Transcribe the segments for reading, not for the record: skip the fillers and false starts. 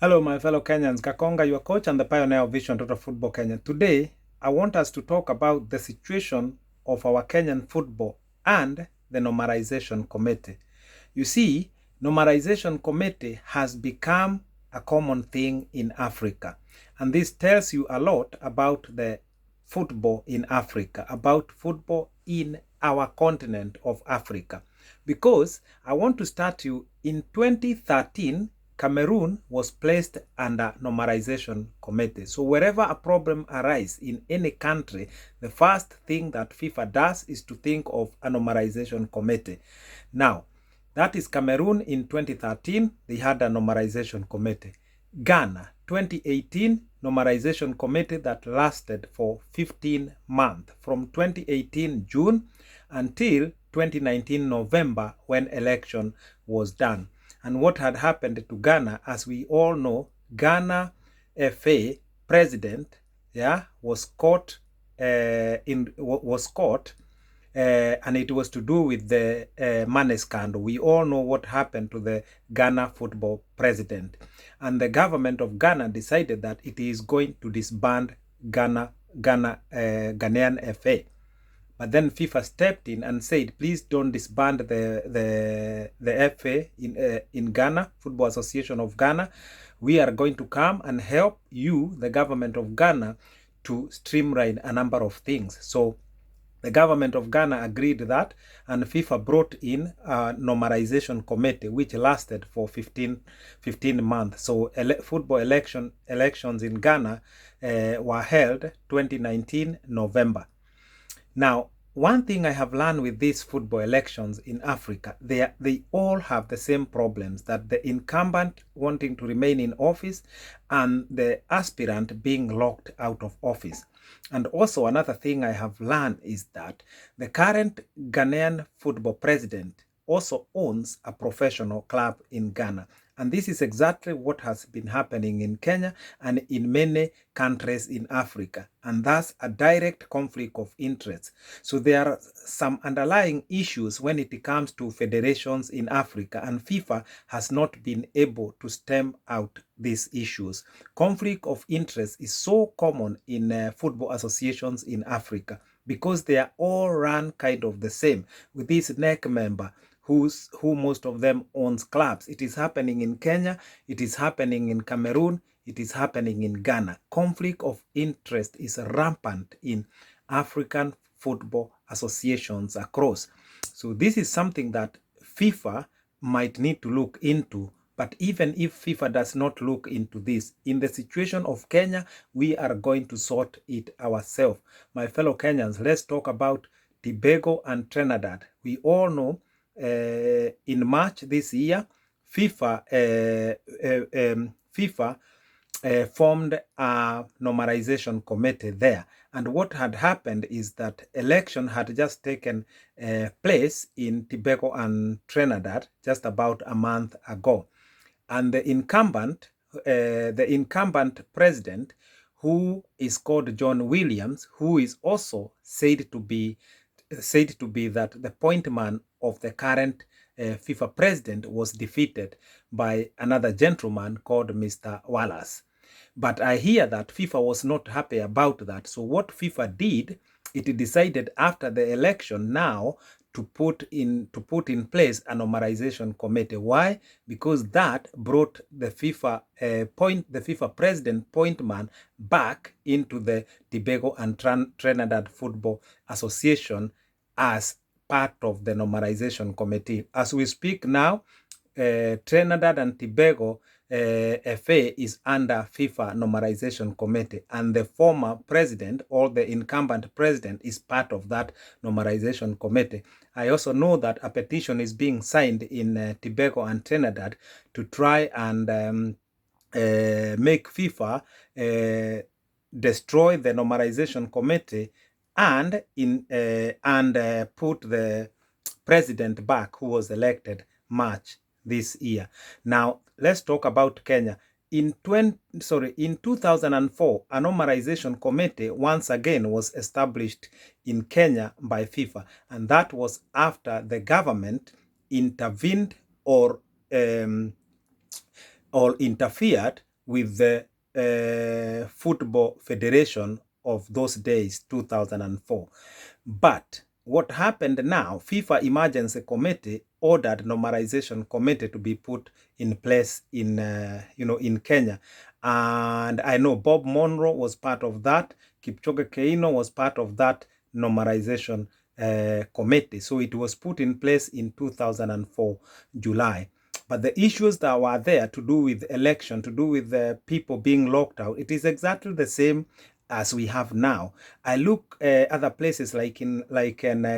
Hello, my fellow Kenyans. Kakonga, your coach and the pioneer of Vision Total Football Kenya. Today, I want us to talk about the situation of our Kenyan football and the Normalization Committee. You see, Normalization Committee has become a common thing in Africa. And this tells you a lot about the football in Africa, about football in our continent of Africa. Because I want to start you in 2013, Cameroon was placed under Normalization Committee. So wherever a problem arises in any country, the first thing that FIFA does is to think of a Normalization Committee. Now, that is Cameroon in 2013, they had a Normalization Committee. Ghana, 2018, Normalization Committee that lasted for 15 months, from 2018 June until 2019 November, when election was done. And what had happened to Ghana, as we all know, Ghana FA president, was caught and it was to do with the money scandal. We all know what happened to the Ghana football president, and the government of Ghana decided that it is going to disband Ghanaian FA. But then FIFA stepped in and said, please don't disband the FA in Ghana, Football Association of Ghana. We are going to come and help you, the government of Ghana, to streamline a number of things. So the government of Ghana agreed that, and FIFA brought in a Normalization Committee, which lasted for 15 months. So football elections in Ghana were held 2019 November. Now, one thing I have learned with these football elections in Africa, they all have the same problems, that the incumbent wanting to remain in office and the aspirant being locked out of office. And also another thing I have learned is that the current Ghanaian football president also owns a professional club in Ghana. And this is exactly what has been happening in Kenya and in many countries in Africa, and thus a direct conflict of interest. So there are some underlying issues when it comes to federations in Africa, and FIFA has not been able to stem out these issues. Conflict of interest is so common in football associations in Africa because they are all run kind of the same, with this neck member who most of them owns clubs. It is happening in Kenya, it is happening in Cameroon, it is happening in Ghana. Conflict of interest is rampant in African football associations across. So this is something that FIFA might need to look into. But even if FIFA does not look into this, in the situation of Kenya, we are going to sort it ourselves. My fellow Kenyans, let's talk about Tobago and Trinidad. We all know in March this year, FIFA formed a Normalization Committee there. And what had happened is that election had just taken place in Tobago and Trinidad just about a month ago. And the incumbent president, who is called John Williams, who is also said to be that the point man of the current FIFA president, was defeated by another gentleman called Mr. Wallace. But I hear that FIFA was not happy about that. So what FIFA did, it decided after the election now to put in place a Normalization Committee. Why? Because that brought the FIFA president point man back into the Tobago and Trinidad Football Association as part of the Normalization Committee. As we speak now, Trinidad and Tobago FA is under FIFA Normalization Committee, and the former president, or the incumbent president, is part of that Normalization Committee. I also know that a petition is being signed in Tobago and Trinidad to try and make FIFA destroy the Normalization Committee and put the president back, who was elected March this year. Now, let's talk about Kenya. In 2004, a Normalization Committee once again was established in Kenya by FIFA, and that was after the government intervened or or interfered with the Football Federation of those days, 2004. But what happened now, FIFA Emergency Committee ordered Normalization Committee to be put in place in, in Kenya. And I know Bob Monroe was part of that. Kipchoge Keino was part of that Normalization Committee. So it was put in place in 2004, July. But the issues that were there to do with election, to do with people being locked out, it is exactly the same as we have now. I look other places like in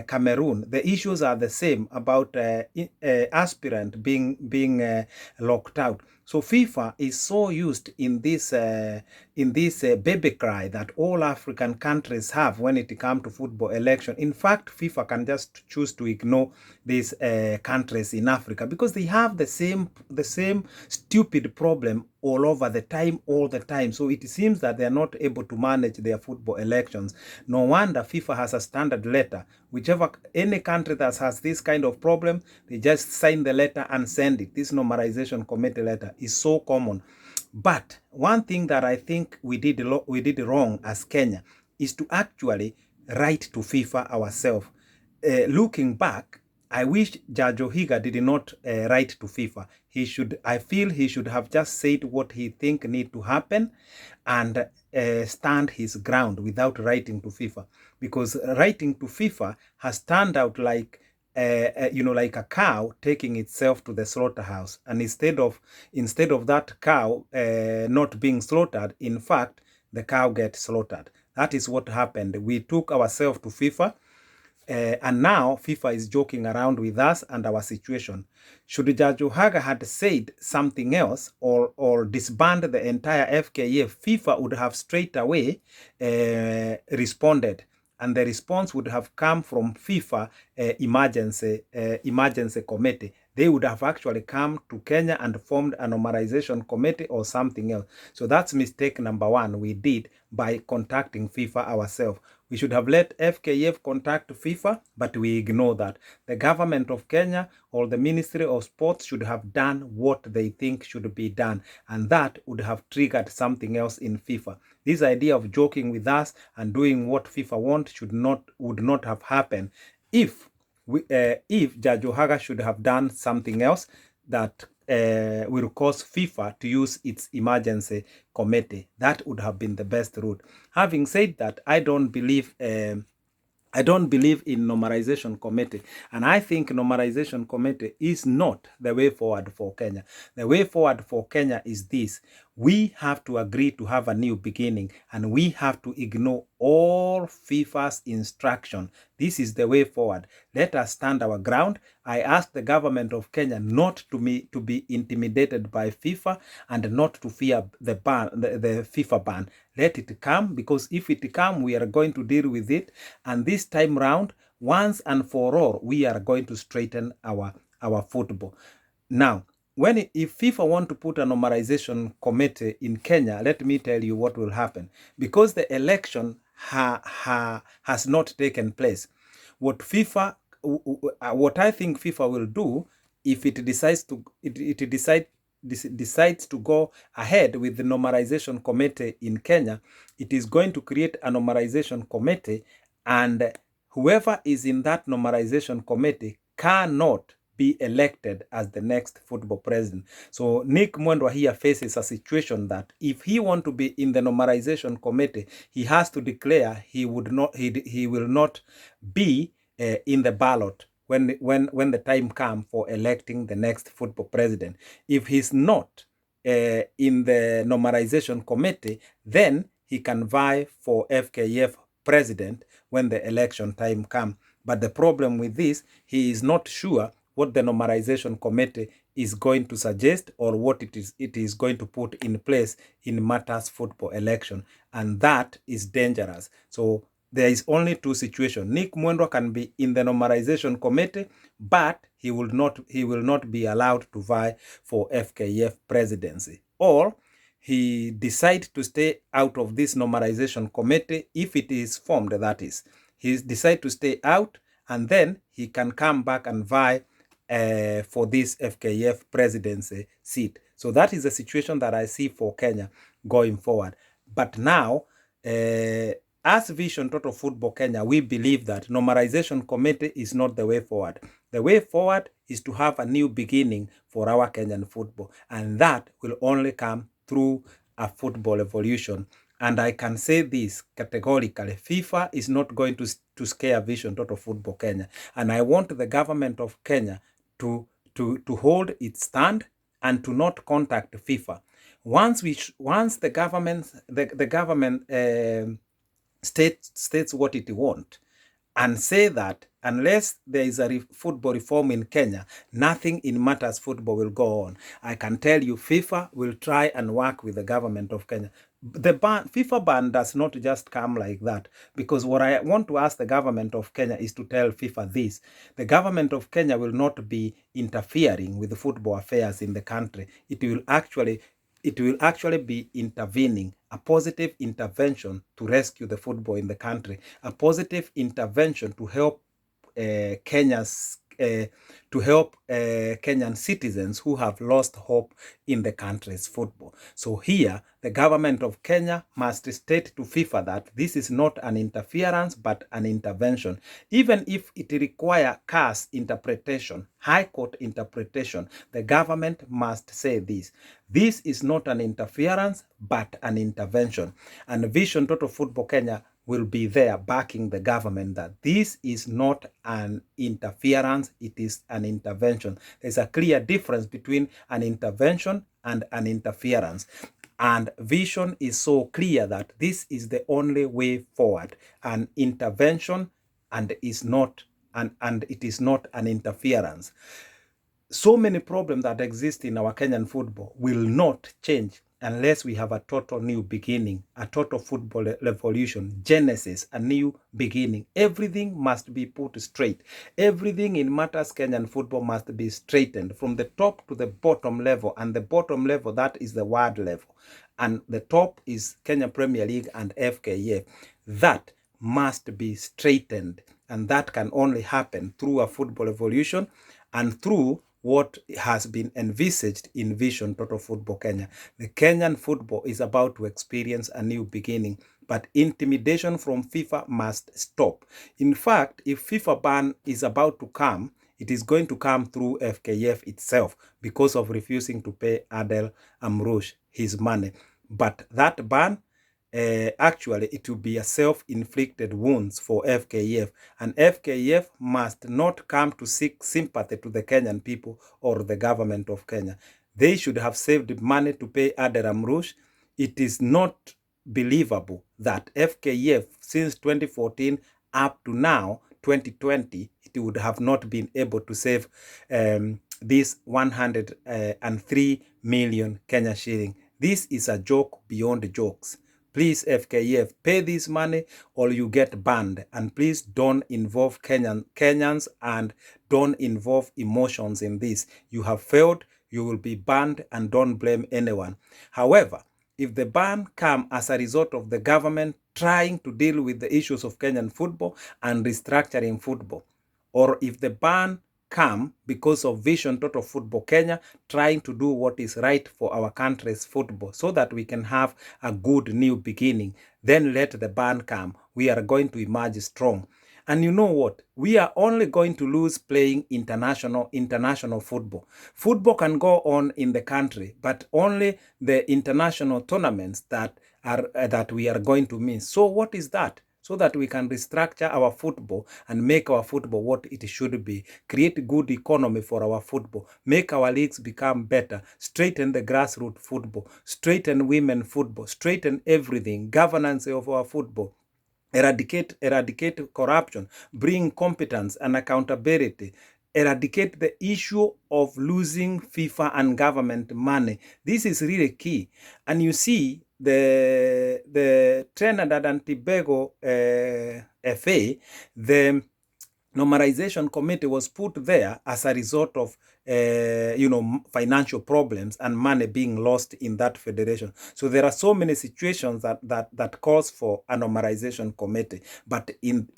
Cameroon, the issues are the same about aspirant being locked out. So FIFA is so used in this baby cry that all African countries have when it comes to football election. In fact, FIFA can just choose to ignore these countries in Africa because they have the same stupid problem all over the time, all the time. So it seems that they are not able to manage their football elections. No wonder FIFA has a standard letter. Whichever any country that has this kind of problem, they just sign the letter and send it. This Normalization Committee letter is so common. But one thing that I think we did wrong as Kenya is to actually write to FIFA ourselves. Looking back, I wish Judge Ohiga did not write to FIFA. I feel he should have just said what he think need to happen and stand his ground without writing to FIFA. Because writing to FIFA has turned out like like a cow taking itself to the slaughterhouse, and instead of that cow not being slaughtered, in fact the cow gets slaughtered. That is what happened. We took ourselves to FIFA. And now FIFA is joking around with us and our situation. Should Judge Ohaga had said something else or disbanded the entire FKF, FIFA would have straight away responded. And the response would have come from FIFA emergency committee. They would have actually come to Kenya and formed a normalization committee or something else. So that's mistake number one we did by contacting FIFA ourselves. We should have let FKF contact FIFA, but we ignore that. The government of Kenya or the Ministry of Sports should have done what they think should be done, and that would have triggered something else in FIFA. This idea of joking with us and doing what FIFA wants would not have happened if Judge Ohaga should have done something else that will cause FIFA to use its emergency committee. That would have been the best route. Having said that, I don't believe in normalization committee, and I think normalization committee is not the way forward for Kenya. The way forward for Kenya is this: we have to agree to have a new beginning, and we have to ignore all FIFA's instruction. This is the way forward. Let us stand our ground. I ask the government of Kenya not to be intimidated by FIFA and not to fear the FIFA ban. Let it come, because if it comes, we are going to deal with it. And this time round, once and for all, we are going to straighten our football. Now, if FIFA want to put a normalization committee in Kenya, let me tell you what will happen. Because the election has not taken place, what I think FIFA will do, if it decides to go ahead with the normalization committee in Kenya, it is going to create a normalization committee, and whoever is in that normalization committee cannot be elected as the next football president. So Nick Mwendwa here faces a situation that if he want to be in the normalization committee, he has to declare he will not be in the ballot when the time comes for electing the next football president. If he's not in the normalization committee, then he can vie for FKF president when the election time comes. But the problem with this, he is not sure what the normalization committee is going to suggest or what it is going to put in place in matters football election, and that is dangerous. So there is only two situations. Nick Mwendwa can be in the normalization committee, but he will not be allowed to vie for FKF presidency. Or he decides to stay out of this normalization committee if it is formed, that is. He decides to stay out, and then he can come back and vie for this FKF presidency seat. So that is the situation that I see for Kenya going forward. But now, as Vision Total Football Kenya, we believe that Normalization Committee is not the way forward. The way forward is to have a new beginning for our Kenyan football, and that will only come through a football evolution. And I can say this categorically, FIFA is not going to scare Vision Total Football Kenya. And I want the government of Kenya to hold its stand and to not contact FIFA. Once the government states what it wants and say that unless there is a football reform in Kenya, nothing in matters football will go on. I can tell you FIFA will try and work with the government of Kenya. The FIFA ban does not just come like that, because what I want to ask the government of Kenya is to tell FIFA this: the government of Kenya will not be interfering with the football affairs in the country. It will actually be intervening, a positive intervention to rescue the football in the country, a positive intervention to help Kenyan citizens who have lost hope in the country's football. So here, the government of Kenya must state to FIFA that this is not an interference, but an intervention. Even if it requires CAS interpretation, High Court interpretation, the government must say this. This is not an interference, but an intervention. And Vision Total Football Kenya will be there backing the government that this is not an interference, it is an intervention. There's a clear difference between an intervention and an interference. And Vision is so clear that this is the only way forward, an intervention, and it is not an interference. So many problems that exist in our Kenyan football will not change unless we have a total new beginning, a total football revolution, genesis, a new beginning. Everything must be put straight. Everything in matters Kenyan football must be straightened from the top to the bottom level, and the bottom level, that is the ward level. And the top is Kenya Premier League and FKF. That must be straightened, and that can only happen through a football evolution and through what has been envisaged in Vision Total Football Kenya. The Kenyan football is about to experience a new beginning, but intimidation from FIFA must stop. In fact, if FIFA ban is about to come, it is going to come through FKF itself because of refusing to pay Adel Amrouche his money. But that ban, actually, it will be a self-inflicted wounds for FKF, and FKF must not come to seek sympathy to the Kenyan people or the government of Kenya. They should have saved money to pay Adel Amrouche. It is not believable that FKF, since 2014 up to now, 2020, it would have not been able to save this 103 million Kenya shilling. This is a joke beyond jokes. Please, FKF, pay this money or you get banned. And please don't involve Kenyans and don't involve emotions in this. You have failed, you will be banned, and don't blame anyone. However, if the ban comes as a result of the government trying to deal with the issues of Kenyan football and restructuring football, or if the ban come because of Vision Total Football Kenya trying to do what is right for our country's football so that we can have a good new beginning, then let the ban come. We are going to emerge strong. And you know what? We are only going to lose playing international football. Football can go on in the country, but only the international tournaments that we are going to miss. So what is that? So that we can restructure our football and make our football what it should be. Create good economy for our football. Make our leagues become better. Straighten the grassroots football. Straighten women football. Straighten everything. Governance of our football. Eradicate corruption. Bring competence and accountability. Eradicate the issue of losing FIFA and government money. This is really key. And you see, the Trinidad and Tobago FA, the Normalization Committee was put there as a result of financial problems and money being lost in that federation. So there are so many situations that calls for a Normalization Committee. But in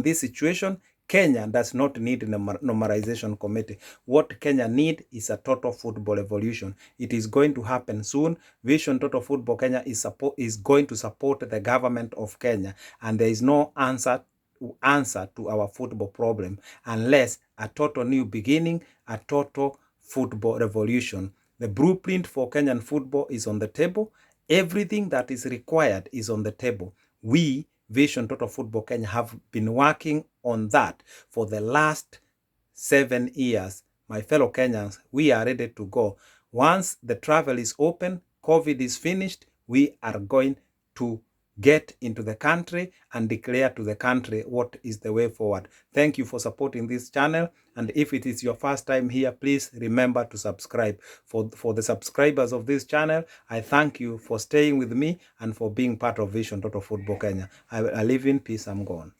this situation, Kenya does not need a normalization committee. What Kenya need is a total football evolution. It is going to happen soon. Vision Total Football Kenya is going to support the government of Kenya, and there is no answer to our football problem unless a total new beginning, a total football revolution. The blueprint for Kenyan football is on the table. Everything that is required is on the table. We, Vision Total Football Kenya, have been working on that for the last 7 years. My fellow Kenyans, we are ready to go. Once the travel is open, COVID is finished, we are going to get into the country and declare to the country what is the way forward. Thank you for supporting this channel. And if it is your first time here, please remember to subscribe. For the subscribers of this channel, I thank you for staying with me and for being part of Vision Total Football Kenya. I live in peace. I'm gone.